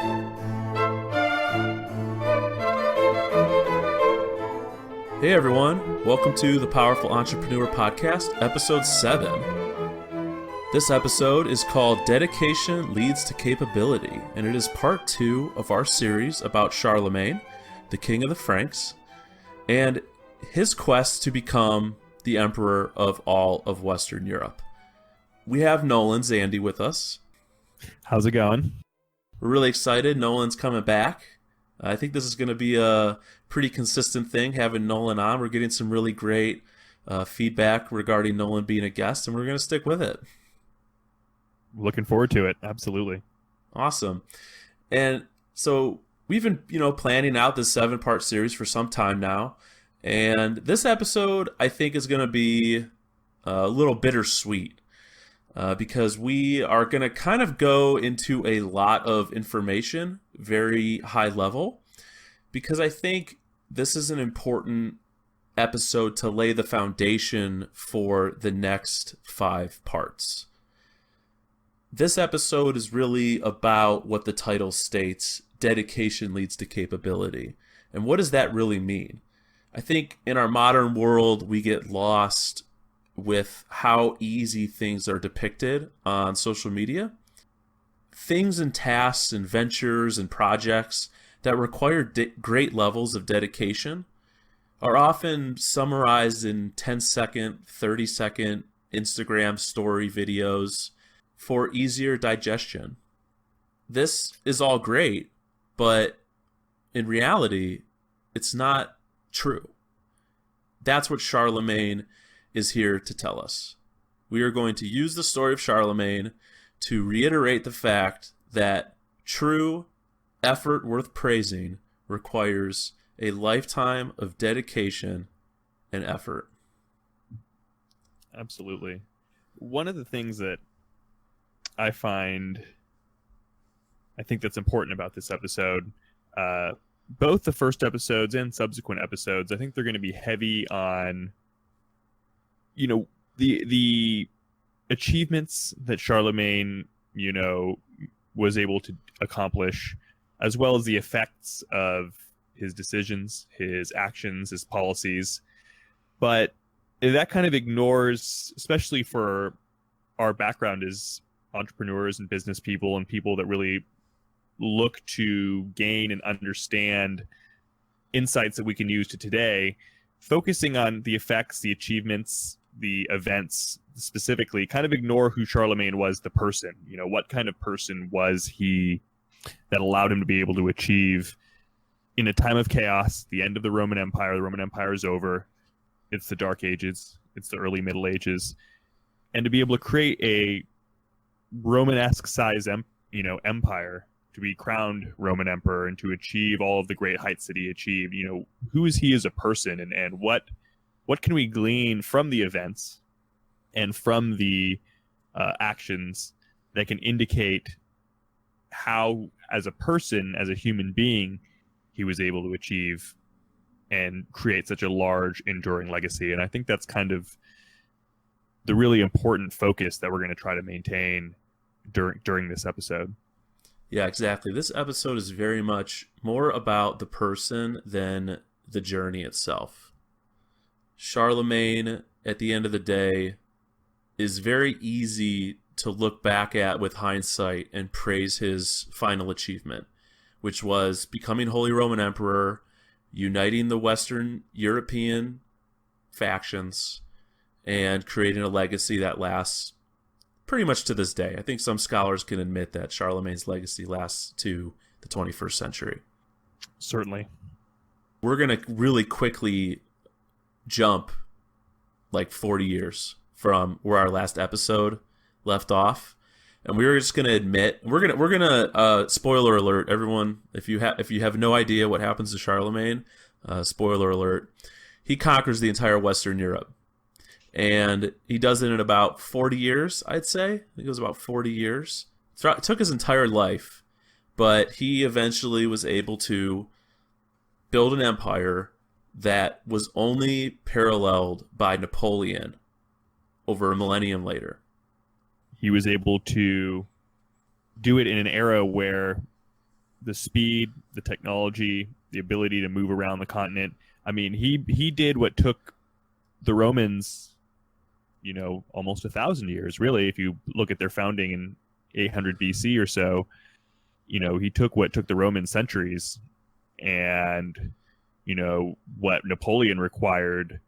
Hey everyone, welcome to the Powerful Entrepreneur Podcast, episode 7. This episode is called Dedication Leads to Capability, and it is part 2 of our series about Charlemagne, the King of the Franks, and his quest to become the Emperor of all of Western Europe. We have Nolan Zandi with us. How's it going? We're really excited. Nolan's coming back. I think this is going to be a pretty consistent thing, having Nolan on. We're getting some really great feedback regarding Nolan being a guest, and we're going to stick with it. Looking forward to it. Absolutely. Awesome. And so we've been, planning out this 7-part series for some time now. And this episode, I think, is going to be a little bittersweet because we are going to kind of go into a lot of information, very high level, because I think this is an important episode to lay the foundation for the next 5 parts. This episode is really about what the title states, dedication leads to capability. And what does that really mean? I think in our modern world, we get lost with how easy things are depicted on social media. Things and tasks and ventures and projects that require great levels of dedication are often summarized in 10-second, 30-second Instagram story videos for easier digestion. This is all great, but in reality, it's not true. That's what Charlemagne is here to tell us. We are going to use the story of Charlemagne to reiterate the fact that true effort worth praising requires a lifetime of dedication and effort. Absolutely. One of the things that I think that's important about this episode, both the first episodes and subsequent episodes, I think they're going to be heavy on, the achievements that Charlemagne, was able to accomplish, as well as the effects of his decisions, his actions, his policies. But that kind of ignores, especially for our background as entrepreneurs and business people and people that really look to gain and understand insights that we can use to today, focusing on the effects, the achievements, the events specifically, kind of ignore who Charlemagne was, the person. What kind of person was he that allowed him to be able to achieve in a time of chaos, the end of the Roman Empire. The Roman Empire is over. It's the Dark Ages. It's the early Middle Ages. And to be able to create a Romanesque size empire, to be crowned Roman Emperor and to achieve all of the great heights that he achieved, who is he as a person, and what can we glean from the events and from the actions that can indicate how, as a person, as a human being, he was able to achieve and create such a large, enduring legacy. And I think that's kind of the really important focus that we're going to try to maintain during this episode. Yeah, exactly. This episode is very much more about the person than the journey itself. Charlemagne, at the end of the day, is very easy to look back at with hindsight and praise his final achievement, which was becoming Holy Roman Emperor, uniting the Western European factions, and creating a legacy that lasts pretty much to this day. I think some scholars can admit that Charlemagne's legacy lasts to the 21st century. Certainly. We're going to really quickly jump like 40 years from where our last episode left off. And we're just going to admit, we're going to spoiler alert, everyone, if you have no idea what happens to Charlemagne, spoiler alert, he conquers the entire Western Europe. And he does it in about 40 years, I'd say. I think it was about 40 years. It took his entire life, but he eventually was able to build an empire that was only paralleled by Napoleon over a millennium later. He was able to do it in an era where the speed, the technology, the ability to move around the continent. I mean, he did what took the Romans, almost 1,000 years, really. If you look at their founding in 800 BC or so, he took what took the Romans centuries, and what Napoleon required,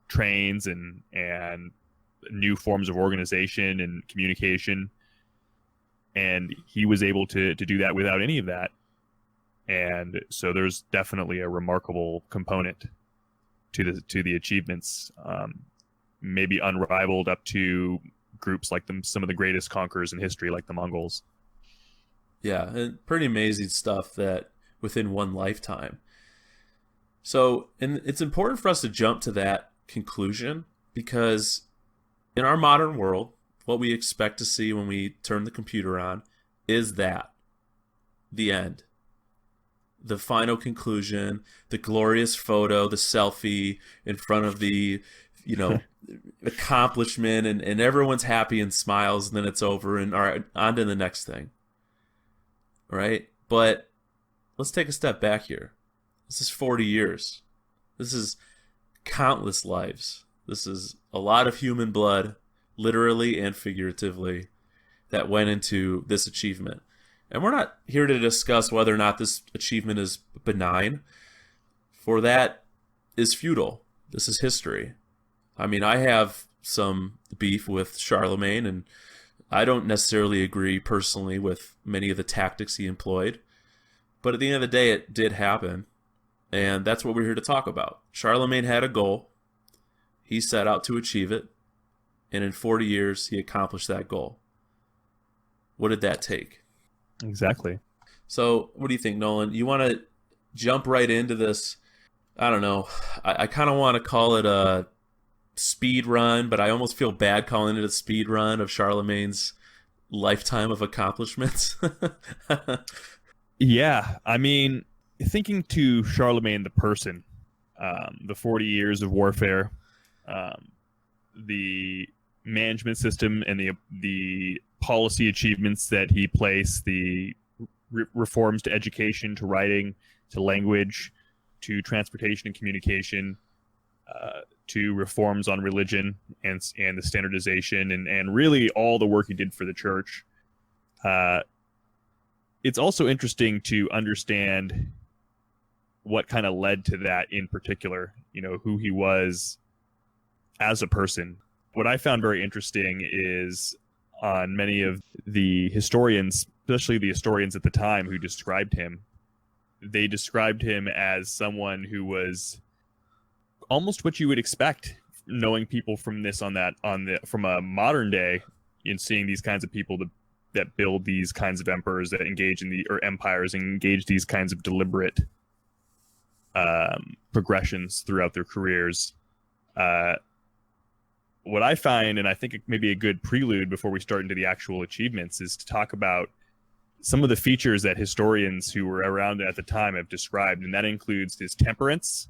trains and new forms of organization and communication, and he was able to do that without any of that. And so there's definitely a remarkable component to the achievements, maybe unrivaled up to groups like some of the greatest conquerors in history, like the Mongols. Yeah, and pretty amazing stuff that within one lifetime. So, and it's important for us to jump to that conclusion, because in our modern world, what we expect to see when we turn the computer on is that the end, the final conclusion, the glorious photo, the selfie in front of the, accomplishment, and everyone's happy and smiles, and then it's over, and all right, on to the next thing. Right? But let's take a step back here. This is 40 years. This is countless lives. This is a lot of human blood, literally and figuratively, that went into this achievement. And we're not here to discuss whether or not this achievement is benign, for that is futile. This is history. I mean, I have some beef with Charlemagne, and I don't necessarily agree personally with many of the tactics he employed. But at the end of the day, it did happen. And that's what we're here to talk about. Charlemagne had a goal. He set out to achieve it. And in 40 years, he accomplished that goal. What did that take? Exactly. So what do you think, Nolan? You want to jump right into this? I don't know. I kind of want to call it a speed run, but I almost feel bad calling it a speed run of Charlemagne's lifetime of accomplishments. Yeah, I mean, thinking to Charlemagne the person, the 40 years of warfare, the management system and the policy achievements that he placed, the reforms to education, to writing, to language, to transportation and communication, to reforms on religion and the standardization, and really all the work he did for the church. It's also interesting to understand what kind of led to that in particular, who he was as a person. What I found very interesting is on many of the historians, especially the historians at the time who described him, they described him as someone who was almost what you would expect, knowing people from from a modern day, in seeing these kinds of people that build these kinds of empires, that engage in empires and engage these kinds of deliberate progressions throughout their careers. What I find, and I think it may be a good prelude before we start into the actual achievements, is to talk about some of the features that historians who were around at the time have described, and that includes his temperance.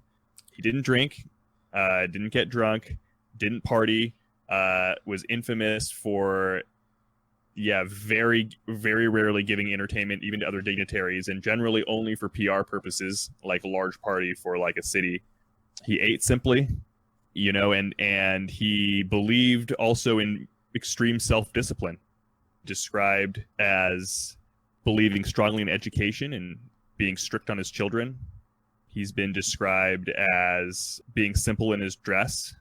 He didn't drink, didn't get drunk, didn't party, was infamous for, very, very rarely giving entertainment even to other dignitaries, and generally only for PR purposes, like a large party for like a city. He ate simply, and he believed also in extreme self-discipline, described as believing strongly in education and being strict on his children. He's been described as being simple in his dress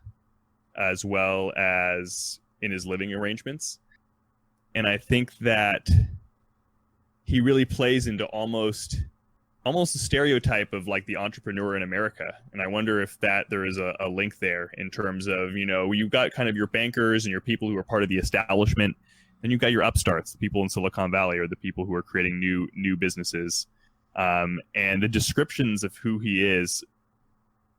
as well as in his living arrangements. And I think that he really plays into almost a stereotype of like the entrepreneur in America. And I wonder if there is a link there in terms of, you've got kind of your bankers and your people who are part of the establishment. Then you've got your upstarts, the people in Silicon Valley, or the people who are creating new businesses. And the descriptions of who he is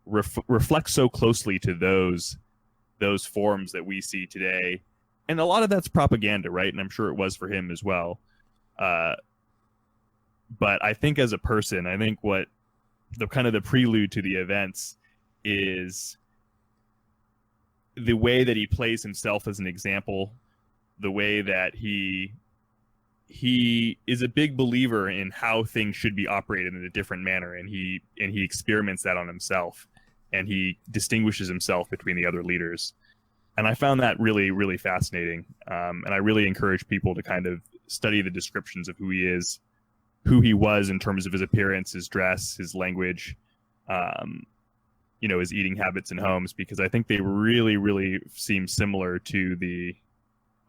reflect so closely to those forms that we see today. And a lot of that's propaganda, right? And I'm sure it was for him as well. But I think as a person, I think what the kind of the prelude to the events is the way that he plays himself as an example, the way that he he is a big believer in how things should be operated in a different manner, and he experiments that on himself, and he distinguishes himself between the other leaders. And I found that really, really fascinating. And I really encourage people to kind of study the descriptions of who he is, who he was in terms of his appearance, his dress, his language, his eating habits and homes, because I think they really, really seem similar to the,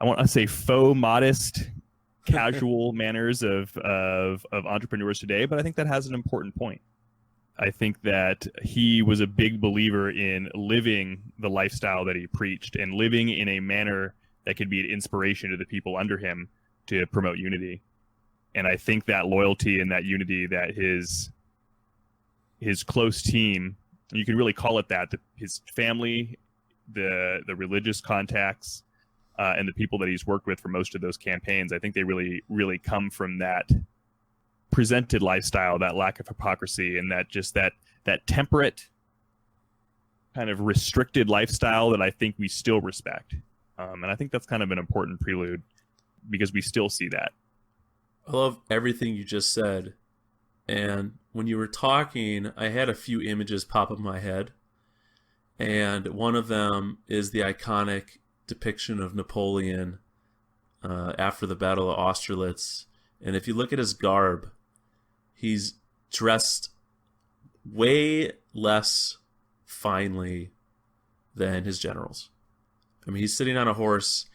I want to say, faux modest, casual manners of entrepreneurs today. But I think that has an important point. I think that he was a big believer in living the lifestyle that he preached and living in a manner that could be an inspiration to the people under him to promote unity. And I think that loyalty and that unity that his close team, you can really call it that, his family, the religious contacts, and the people that he's worked with for most of those campaigns, I think they really, really come from that presented lifestyle, that lack of hypocrisy, and that temperate, kind of restricted lifestyle that I think we still respect. And I think that's kind of an important prelude, because we still see that. I love everything you just said. And when you were talking, I had a few images pop up in my head. And one of them is the iconic depiction of Napoleon after the Battle of Austerlitz. And if you look at his garb, he's dressed way less finely than his generals. I mean, he's sitting on a horse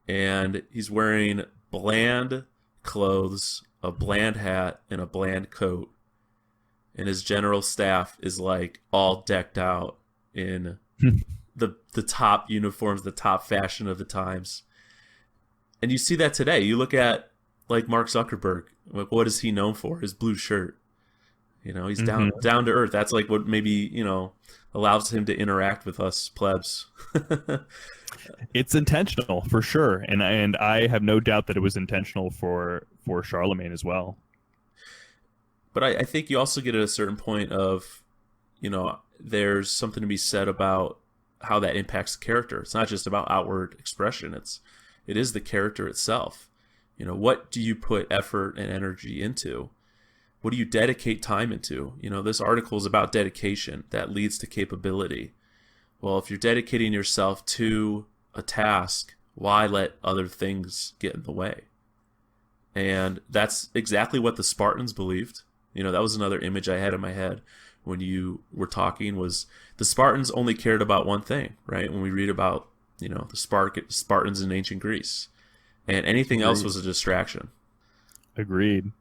and he's wearing bland clothes, a bland hat, and a bland coat. And his general staff is like all decked out in the top uniforms, the top fashion of the times. And you see that today. You look at like Mark Zuckerberg. What is he known for? His blue shirt. He's down to earth. That's like what maybe, allows him to interact with us plebs. It's intentional for sure. And I have no doubt that it was intentional for Charlemagne as well. But I think you also get at a certain point of, there's something to be said about how that impacts the character. It's not just about outward expression. It is the character itself. What do you put effort and energy into? What do you dedicate time into? This article is about dedication that leads to capability. Well, if you're dedicating yourself to a task, why let other things get in the way? And that's exactly what the Spartans believed. That was another image I had in my head when you were talking, was the Spartans only cared about one thing, right? When we read about, the Spartans in ancient Greece. And anything else was a distraction. Agreed.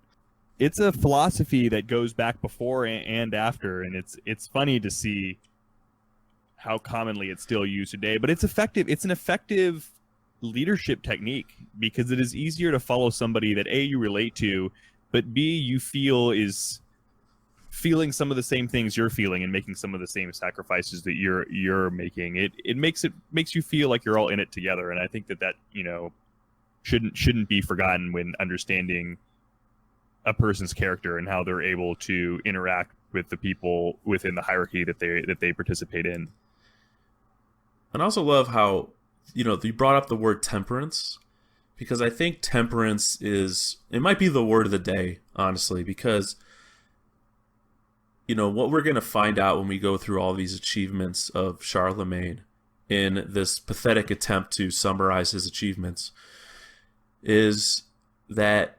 It's a philosophy that goes back before and after, and it's funny to see how commonly it's still used today. But it's effective. It's an effective leadership technique, because it is easier to follow somebody that A, you relate to, but B, you feel is feeling some of the same things you're feeling and making some of the same sacrifices that you're making. It makes you feel like you're all in it together, and I think that shouldn't be forgotten when understanding a person's character and how they're able to interact with the people within the hierarchy that they participate in. And I also love how, you brought up the word temperance, because I think temperance it might be the word of the day, honestly, because, what we're going to find out when we go through all these achievements of Charlemagne in this pathetic attempt to summarize his achievements is that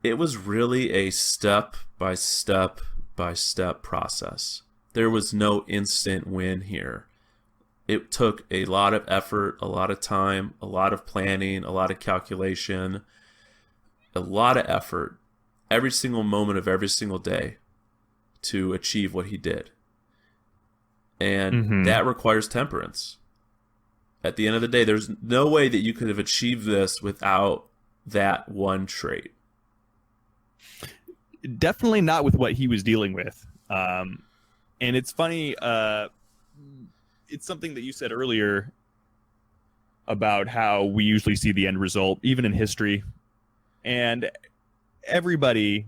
it was really a step by step by step process. There was no instant win here. It took a lot of effort, a lot of time, a lot of planning, a lot of calculation, a lot of effort, every single moment of every single day to achieve what he did. And that requires temperance. At the end of the day, there's no way that you could have achieved this without that one trait. Definitely not with what he was dealing with. And it's funny, it's something that you said earlier about how we usually see the end result, even in history. And everybody,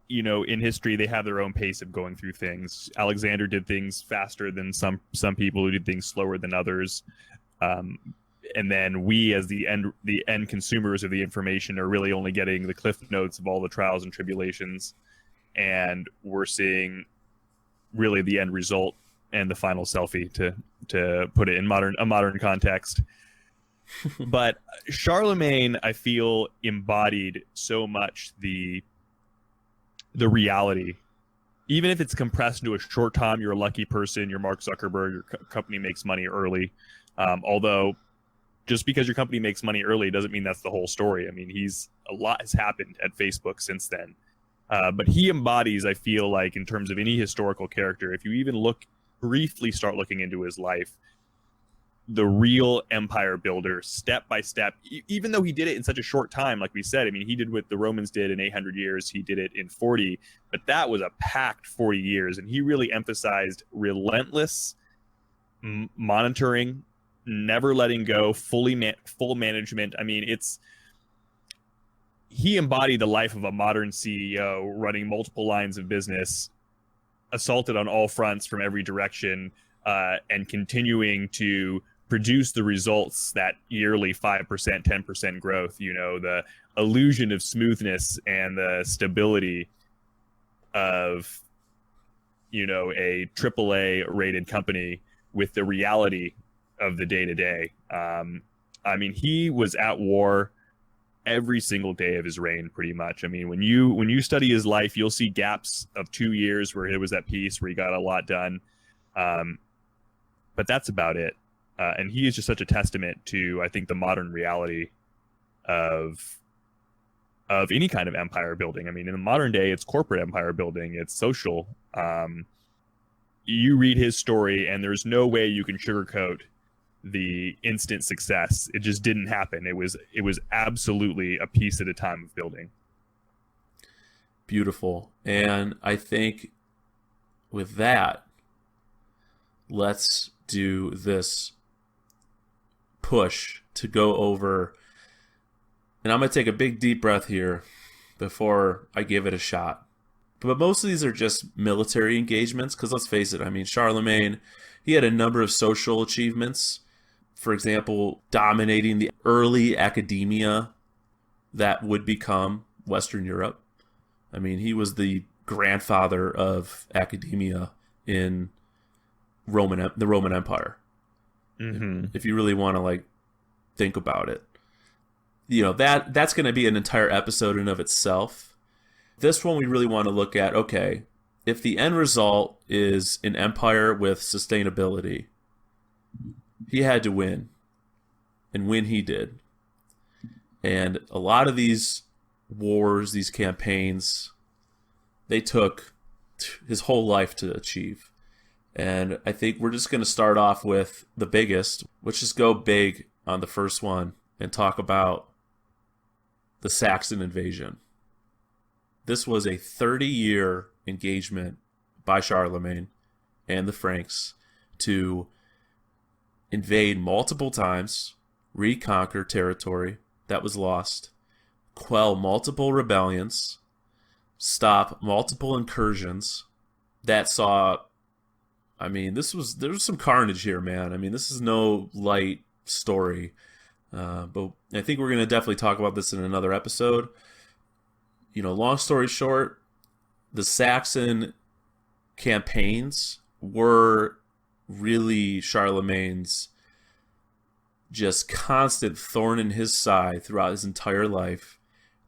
in history, they have their own pace of going through things. Alexander did things faster than some people who did things slower than others. and then we as the end consumers of the information are really only getting the cliff notes of all the trials and tribulations, and we're seeing really the end result and the final selfie, to put it in a modern context. But Charlemagne, I feel, embodied so much the reality. Even if it's compressed into a short time, you're a lucky person, you're Mark Zuckerberg, your company makes money early. Although just because your company makes money early doesn't mean that's the whole story. I mean, a lot has happened at Facebook since then. But he embodies, I feel like, in terms of any historical character, if you even briefly start looking into his life, the real empire builder, step by step, even though he did it in such a short time. Like we said, I mean, he did what the Romans did in 800 years. He did it in 40, but that was a packed 40 years. And he really emphasized relentless monitoring, never letting go, full management. I mean, he embodied the life of a modern CEO, running multiple lines of business, assaulted on all fronts from every direction, and continuing to produce the results, that yearly 5%, 10% growth, the illusion of smoothness and the stability of, a AAA rated company with the reality of the day to day. I mean, he was at war every single day of his reign, pretty much. I mean, when you study his life, you'll see gaps of 2 years where he was at peace, where he got a lot done. But that's about it. And he is just such a testament to, I think, the modern reality of any kind of empire building. I mean, in the modern day, it's corporate empire building, it's social. You read his story, and there's no way you can sugarcoat the instant success. It just didn't happen. It was absolutely a piece at a time of building. Beautiful. And I think with that, let's do this push to go over, and I'm going to take a big deep breath here before I give it a shot. But most of these are just military engagements, because let's face it, I mean, Charlemagne, he had a number of social achievements. For example, dominating the early academia that would become Western Europe. I mean, he was the grandfather of academia in the Roman Empire. Mm-hmm. If you really want to think about it, that's going to be an entire episode in of itself. This one we really want to look at, okay, if the end result is an empire with sustainability, he had to win, and win he did. And a lot of these wars, these campaigns, they took his whole life to achieve. And I think we're just going to start off with the biggest. Let's just go big on the first one and talk about the Saxon invasion. This was a 30-year engagement by Charlemagne and the Franks to invade multiple times, reconquer territory that was lost, quell multiple rebellions, stop multiple incursions that saw... I mean, there was some carnage here, man. I mean, this is no light story. But I think we're going to definitely talk about this in another episode. Long story short, the Saxon campaigns were really Charlemagne's just constant thorn in his side throughout his entire life.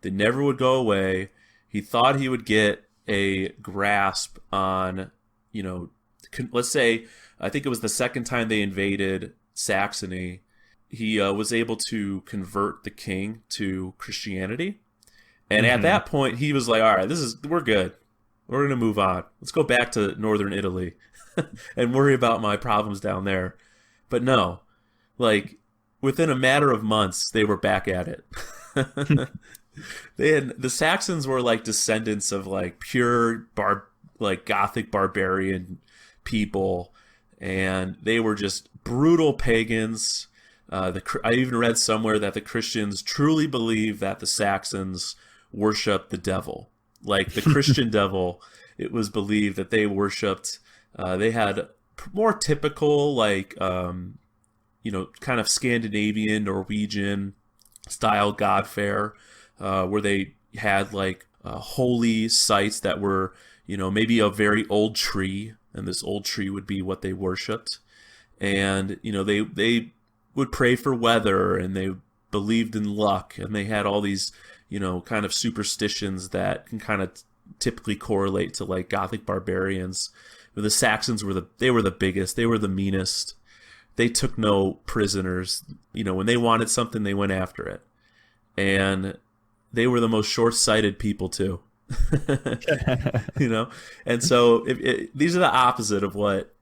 They never would go away. He thought he would get a grasp on, let's say, I think it was the second time they invaded Saxony, he was able to convert the king to Christianity. And at that point, he was like, all right, we're good. We're going to move on. Let's go back to northern Italy and worry about my problems down there. But no, within a matter of months, they were back at it. The Saxons were descendants of pure Gothic barbarian people, and they were just brutal pagans. I even read somewhere that the Christians truly believe that the Saxons worship the devil, the Christian devil. It was believed that they worshipped. They had more typical kind of Scandinavian, Norwegian style god fair, where they had like holy sites that were, maybe a very old tree, and this old tree would be what they worshipped. And, they would pray for weather, and they believed in luck, and they had all these, kind of superstitions that can kind of typically correlate to like Gothic barbarians. The Saxons were the biggest, they were the meanest. They took no prisoners. When they wanted something, they went after it. And they were the most short-sighted people too. And so these are the opposite of what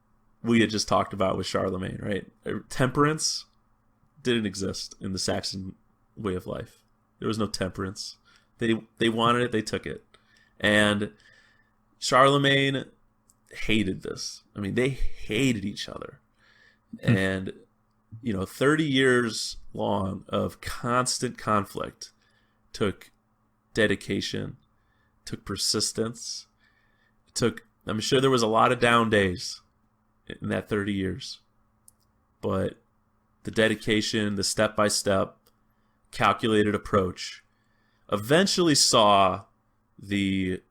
we had just talked about with Charlemagne, right? Temperance didn't exist in the Saxon way of life. There was no temperance. They wanted it, they took it. And Charlemagne hated this. I mean, they hated each other. And 30 years long of constant conflict took dedication, took persistence, I'm sure there was a lot of down days in that 30 years. But the dedication, the step-by-step, calculated approach eventually saw the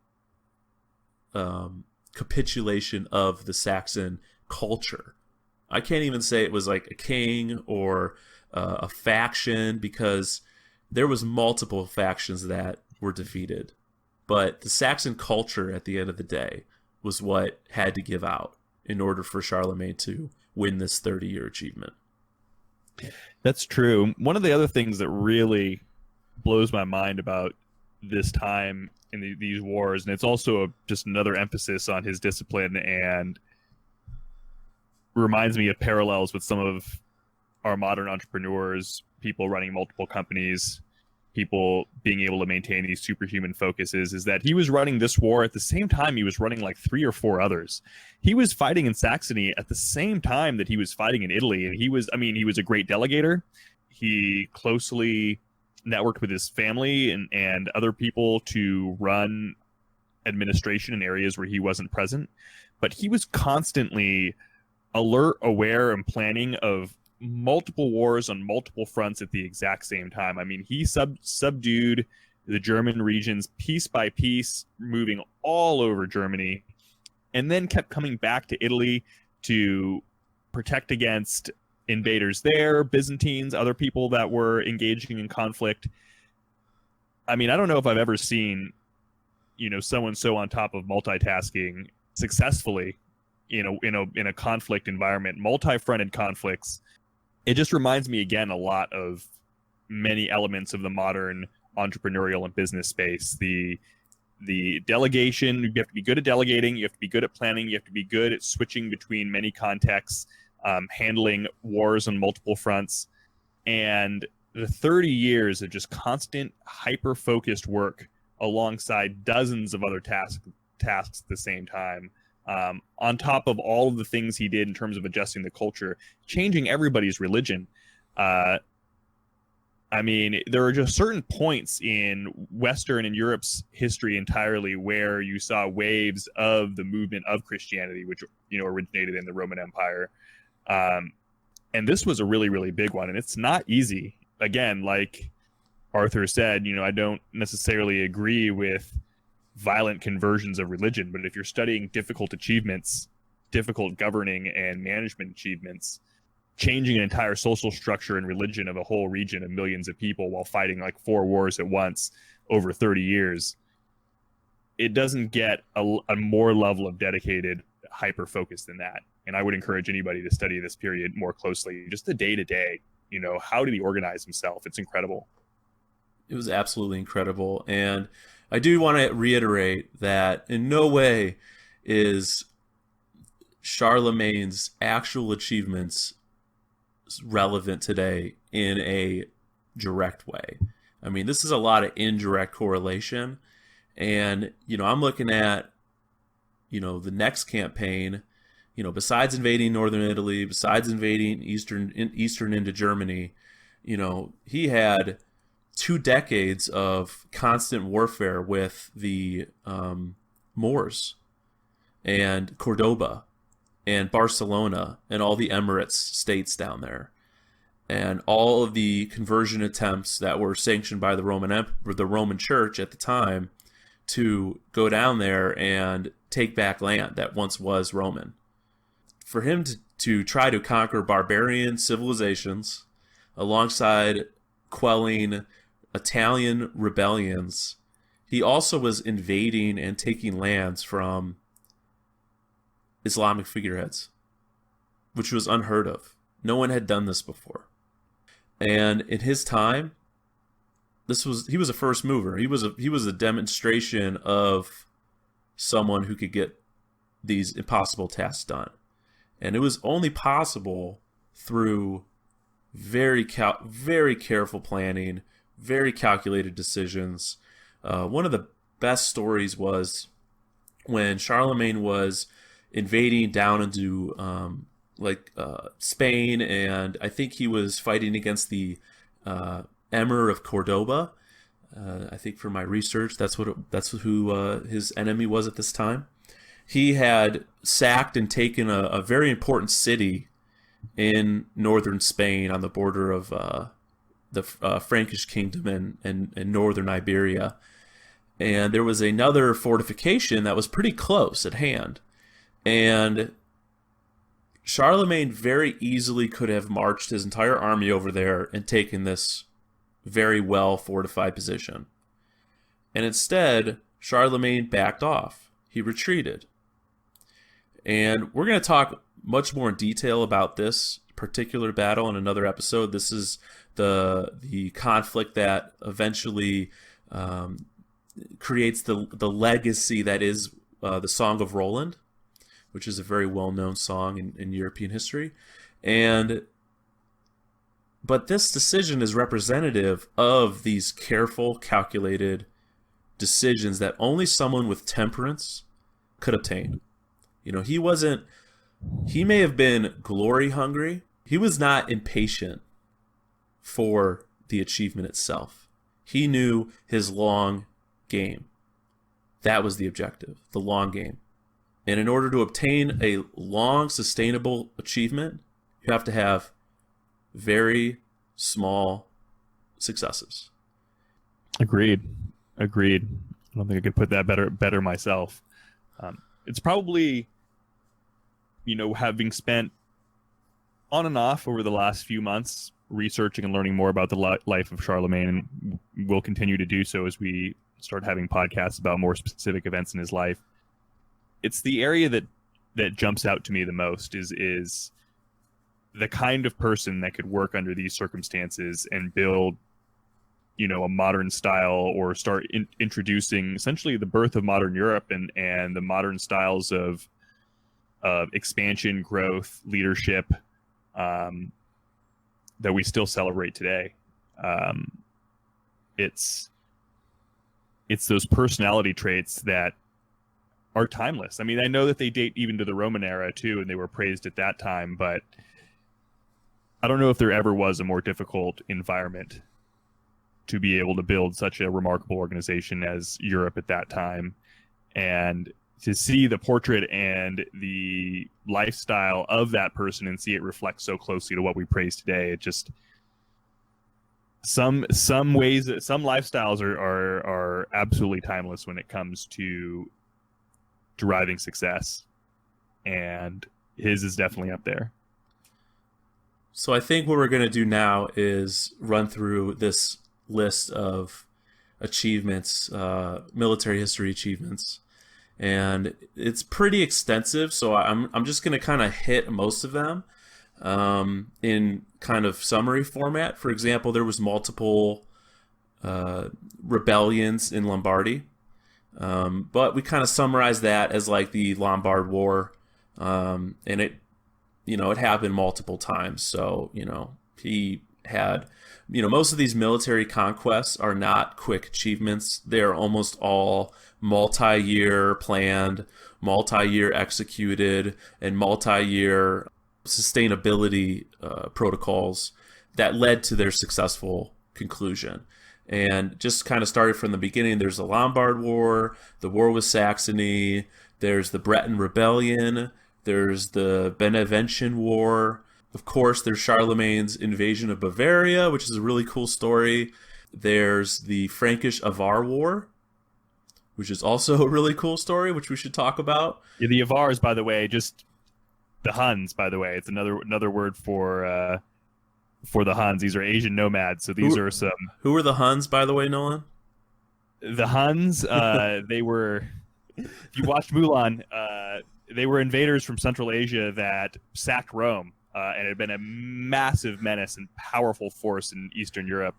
capitulation of the Saxon culture. I can't even say it was like a king or a faction, because there was multiple factions that were defeated. But the Saxon culture at the end of the day was what had to give out in order for Charlemagne to win this 30-year achievement. That's true. One of the other things that really blows my mind about this time in these wars, and it's also just another emphasis on his discipline, and reminds me of parallels with some of our modern entrepreneurs, people running multiple companies, people being able to maintain these superhuman focuses, is that he was running this war at the same time he was running like 3 or 4 others. He was fighting in Saxony at the same time that he was fighting in Italy, and he was a great delegator. He closely networked with his family and other people to run administration in areas where he wasn't present, but he was constantly alert, aware, and planning of multiple wars on multiple fronts at the exact same time. I mean, he subdued the German regions piece by piece, moving all over Germany, and then kept coming back to Italy to protect against invaders there, Byzantines, other people that were engaging in conflict. I mean, I don't know if I've ever seen, someone so on top of multitasking successfully in a conflict environment, multi-fronted conflicts. It just reminds me again a lot of many elements of the modern entrepreneurial and business space. The delegation, you have to be good at delegating, you have to be good at planning, you have to be good at switching between many contexts, handling wars on multiple fronts, and the 30 years of just constant hyper-focused work alongside dozens of other tasks at the same time. On top of all of the things he did in terms of adjusting the culture, changing everybody's religion. I mean, there are just certain points in Western and Europe's history entirely where you saw waves of the movement of Christianity, which, originated in the Roman Empire. And this was a really, really big one. And it's not easy. Again, like Arthur said, I don't necessarily agree with violent conversions of religion, but if you're studying difficult achievements, difficult governing and management achievements, changing an entire social structure and religion of a whole region of millions of people while fighting like 4 wars at once over 30 years, it doesn't get a more level of dedicated hyper focus than that. And I would encourage anybody to study this period more closely, just the day to day. How did he organize himself? It's incredible. It was absolutely incredible. And I do want to reiterate that in no way is Charlemagne's actual achievements relevant today in a direct way. I mean, this is a lot of indirect correlation. And, I'm looking at, the next campaign, besides invading northern Italy, besides invading eastern into Germany, he had 2 decades of constant warfare with the Moors and Cordoba and Barcelona and all the Emirates states down there. and all of the conversion attempts that were sanctioned by the Roman Church at the time to go down there and take back land that once was Roman. For him to try to conquer barbarian civilizations alongside quelling Italian rebellions, he also was invading and taking lands from Islamic figureheads, which was unheard of. No one had done this before. And in his time, he was a first mover. He was a demonstration of someone who could get these impossible tasks done. And it was only possible through very careful planning, very calculated decisions. One of the best stories was when Charlemagne was invading down into Spain, and I think he was fighting against the Emir of Cordoba. I think for my research, that's who his enemy was at this time. He had sacked and taken a very important city in northern Spain on the border of the Frankish kingdom and northern Iberia. And there was another fortification that was pretty close at hand. And Charlemagne very easily could have marched his entire army over there and taken this very well fortified position. And instead, Charlemagne backed off. He retreated. And we're going to talk much more in detail about this particular battle in another episode. This is the conflict that eventually creates the legacy that is the Song of Roland, which is a very well-known song in European history. But this decision is representative of these careful, calculated decisions that only someone with temperance could obtain. He may have been glory hungry. He was not impatient for the achievement itself. He knew his long game. That was the objective, the long game. And in order to obtain a long, sustainable achievement, you have to have very small successes. Agreed. I don't think I could put that better myself. It's probably, having spent on and off over the last few months researching and learning more about the life of Charlemagne, and we'll continue to do so as we start having podcasts about more specific events in his life. It's the area that jumps out to me the most is the kind of person that could work under these circumstances and build, a modern style, or start introducing essentially the birth of modern Europe and the modern styles of expansion, growth, leadership that we still celebrate today. It's those personality traits that are timeless. I mean, I know that they date even to the Roman era too, and they were praised at that time, but I don't know if there ever was a more difficult environment to be able to build such a remarkable organization as Europe at that time. And to see the portrait and the lifestyle of that person and see it reflect so closely to what we praise today, it just some lifestyles are absolutely timeless when it comes to deriving success, and his is definitely up there. So I think what we're going to do now is run through this list of achievements, military history achievements, and it's pretty extensive. So I'm just going to kind of hit most of them in kind of summary format. For example, there was multiple rebellions in Lombardy, but we kind of summarize that as like the Lombard War, and it happened multiple times. So he had, most of these military conquests are not quick achievements. They're almost all multi-year planned, multi-year executed, and multi-year sustainability protocols that led to their successful conclusion. And just kind of started from the beginning, there's the Lombard War, the war with Saxony, there's the Breton Rebellion, there's the Beneventian War, Of course, there's Charlemagne's invasion of Bavaria, which is a really cool story. There's the Frankish Avar War, which is also a really cool story, which we should talk about. Yeah, the Avars, by the way, just the Huns, by the way, it's another word for the Huns. These are Asian nomads, so these are some. Who are the Huns, by the way, Nolan? The Huns, they were. If you watched Mulan, they were invaders from Central Asia that sacked Rome, and had been a massive menace and powerful force in Eastern Europe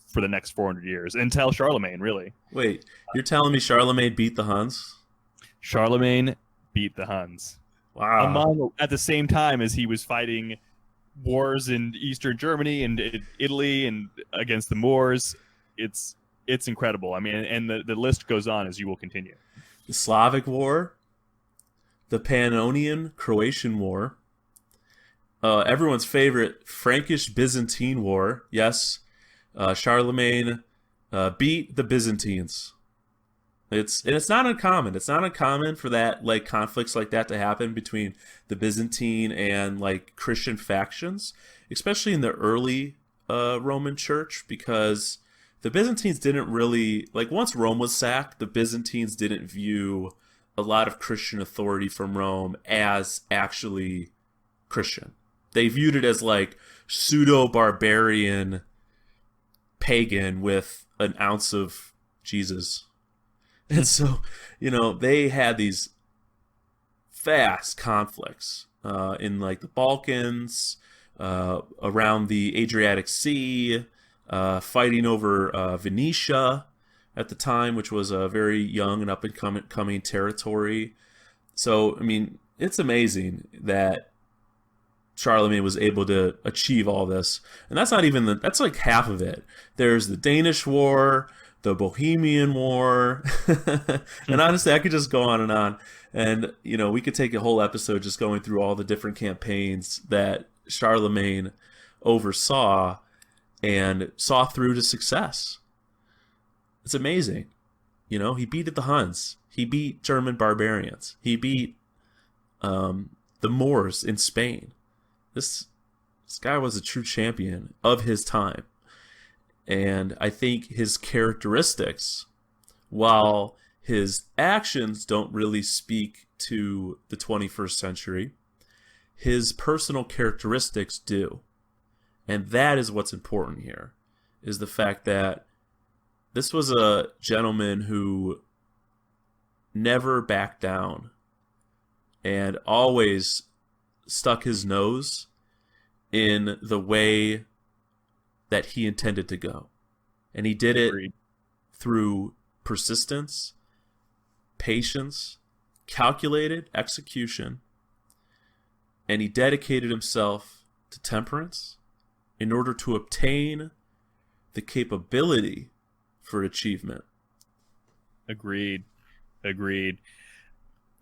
for the next 400 years until Charlemagne. Really, Wait, you're telling me Charlemagne beat the Huns? Charlemagne beat the Huns. Wow. At the same time as he was fighting wars in Eastern Germany and Italy and against the Moors. It's incredible. I mean, and the list goes on as you will continue. The Slavic War, the Pannonian Croatian War, everyone's favorite Frankish Byzantine War. Yes, Charlemagne beat the Byzantines. It's not uncommon. It's not uncommon for that, like, conflicts like that to happen between the Byzantine and, like, Christian factions, especially in the early Roman Church, because the Byzantines didn't really, like, once Rome was sacked, the Byzantines didn't view a lot of Christian authority from Rome as actually Christian. They viewed it as, like, pseudo-barbarian pagan with an ounce of Jesus. And so, they had these vast conflicts in, like, the Balkans, around the Adriatic Sea, fighting over Venetia at the time, which was a very young and up-and-coming territory. So, I mean, it's amazing that Charlemagne was able to achieve all this. And that's not even that's like half of it. There's the Danish War, the Bohemian War, and honestly, I could just go on. And, we could take a whole episode just going through all the different campaigns that Charlemagne oversaw and saw through to success. It's amazing. He beat the Huns. He beat German barbarians. He beat the Moors in Spain. This guy was a true champion of his time. And I think his characteristics, while his actions don't really speak to the 21st century, his personal characteristics do. And that is what's important here, is the fact that this was a gentleman who never backed down and always stuck his nose in the way that he intended to go. And he did it through persistence, patience, calculated execution, and he dedicated himself to temperance in order to obtain the capability for achievement. Agreed.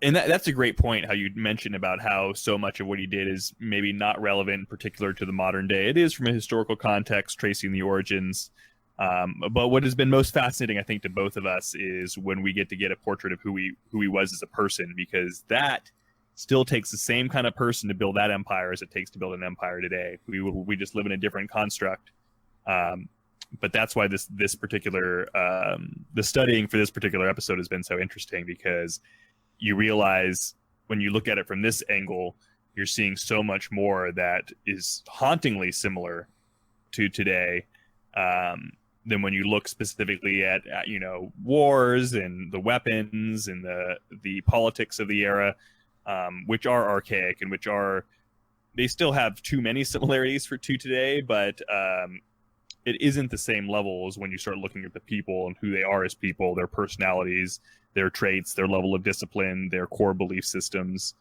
And that's a great point, how you mentioned about how so much of what he did is maybe not relevant in particular to the modern day. It is from a historical context, tracing the origins. But what has been most fascinating, I think, to both of us is when we get a portrait of who he was as a person, because that still takes the same kind of person to build that empire as it takes to build an empire today. We just live in a different construct. But that's why this particular the studying for this particular episode has been so interesting, because you realize when you look at it from this angle, you're seeing so much more that is hauntingly similar to today than when you look specifically at wars and the weapons and the politics of the era, which are archaic and they still have too many similarities to today, but it isn't the same level as when you start looking at the people and who they are as people, their personalities, their traits, their level of discipline, their core belief systems.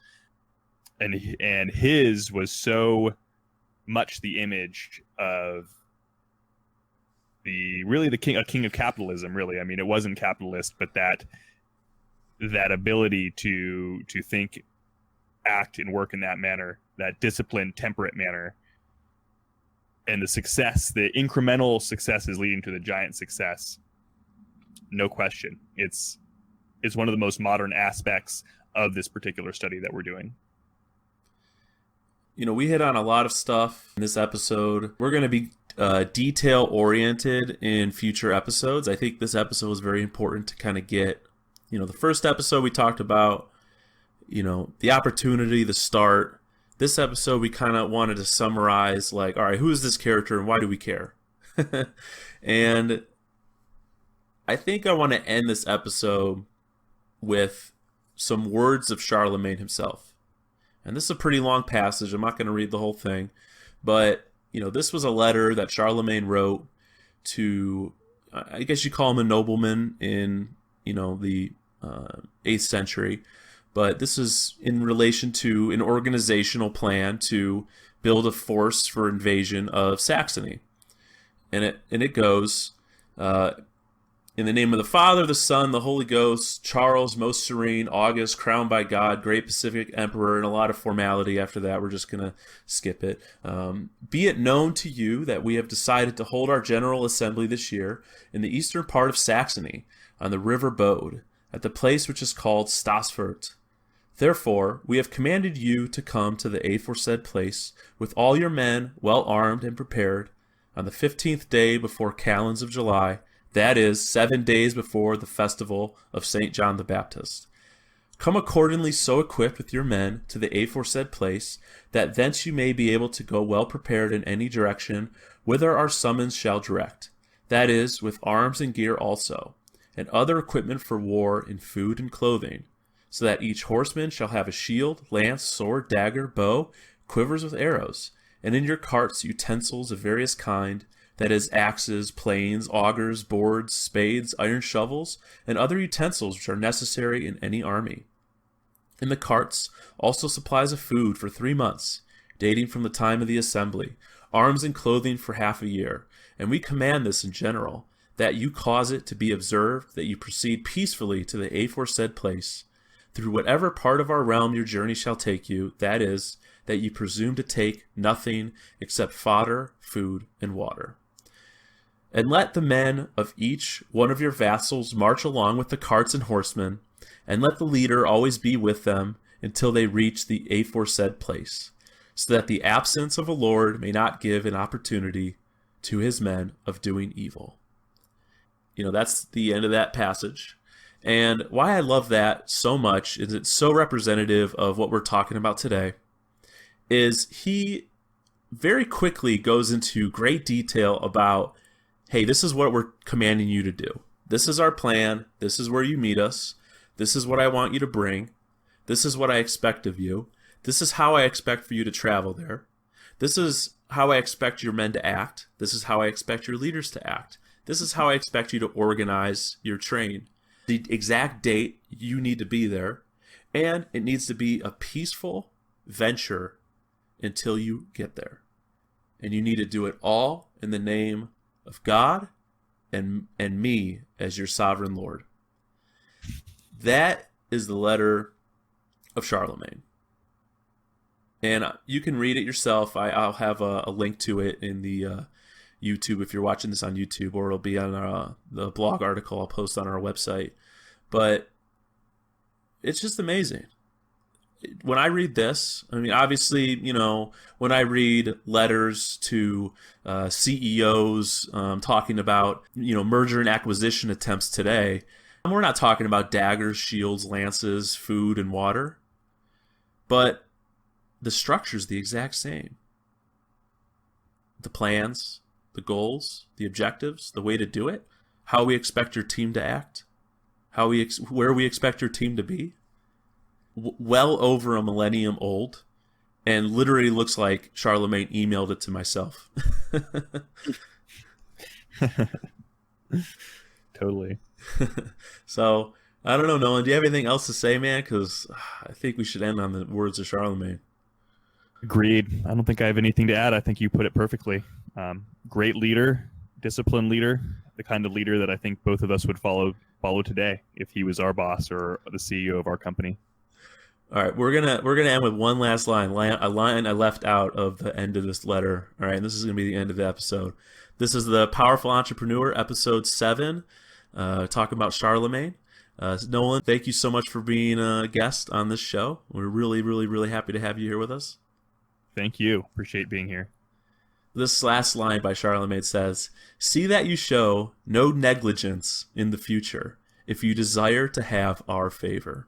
And his was so much the image of a king of capitalism, really. I mean, it wasn't capitalist, but that ability to think, act, and work in that manner, that disciplined, temperate manner, and the incremental success is leading to the giant success. No question. It's one of the most modern aspects of this particular study that we're doing. we hit on a lot of stuff in this episode. We're going to be detail oriented in future episodes. I think this episode was very important to kind of get, the first episode we talked about, the opportunity, the start. This episode we kind of wanted to summarize, like, all right, who is this character and why do we care? And I think I want to end this episode with some words of Charlemagne himself. And this is a pretty long passage. I'm not going to read the whole thing, but this was a letter that Charlemagne wrote to, I guess you call him a nobleman in, the 8th century. But this is in relation to an organizational plan to build a force for invasion of Saxony. And it goes, in the name of the Father, the Son, the Holy Ghost, Charles, most serene, August, crowned by God, great Pacific Emperor, and a lot of formality after that. We're just going to skip it. Be it known to you that we have decided to hold our General Assembly this year in the eastern part of Saxony, on the river Bode, at the place which is called Stassfurt. Therefore, we have commanded you to come to the aforesaid place, with all your men well armed and prepared, on the 15th day before Calends of July, that is, 7 days before the festival of St. John the Baptist. Come accordingly so equipped with your men to the aforesaid place, that thence you may be able to go well prepared in any direction whither our summons shall direct, that is, with arms and gear also, and other equipment for war in food and clothing, so that each horseman shall have a shield, lance, sword, dagger, bow, quivers with arrows, and in your carts utensils of various kind, that is, axes, planes, augers, boards, spades, iron shovels, and other utensils which are necessary in any army. In the carts also supplies of food for 3 months, dating from the time of the assembly, arms and clothing for half a year, and we command this in general, that you cause it to be observed that you proceed peacefully to the aforesaid place, through whatever part of our realm your journey shall take you, that is, that you presume to take nothing except fodder, food, and water. And let the men of each one of your vassals march along with the carts and horsemen, and let the leader always be with them until they reach the aforesaid place, so that the absence of a lord may not give an opportunity to his men of doing evil. That's the end of that passage. And why I love that so much is it's so representative of what we're talking about today, is he very quickly goes into great detail about, hey, this is what we're commanding you to do. This is our plan. This is where you meet us. This is what I want you to bring. This is what I expect of you. This is how I expect for you to travel there. This is how I expect your men to act. This is how I expect your leaders to act. This is how I expect you to organize your train. The exact date you need to be there, and it needs to be a peaceful venture until you get there. And you need to do it all in the name of God and me as your sovereign Lord. That is the letter of Charlemagne. And you can read it yourself. I'll have a link to it in the YouTube if you're watching this on YouTube, or it'll be on the blog article I'll post on our website. But it's just amazing. When I read this, I mean, obviously, when I read letters to CEOs talking about, merger and acquisition attempts today, we're not talking about daggers, shields, lances, food, and water. But the structure's the exact same. The plans, the goals, the objectives, the way to do it, how we expect your team to act, where we expect your team to be. Well over a millennium old, and literally looks like Charlemagne emailed it to myself. Totally. So, I don't know, Nolan, do you have anything else to say, man? Because I think we should end on the words of Charlemagne. Agreed. I don't think I have anything to add. I think you put it perfectly. Great leader, disciplined leader, the kind of leader that I think both of us would follow today if he was our boss or the CEO of our company. All right, we're gonna end with one last line, a line I left out of the end of this letter. All right, and this is gonna be the end of the episode. This is the Powerful Entrepreneur, episode 7, talking about Charlemagne. Nolan, thank you so much for being a guest on this show. We're really, really, really happy to have you here with us. Thank you. Appreciate being here. This last line by Charlemagne says, "See that you show no negligence in the future if you desire to have our favor."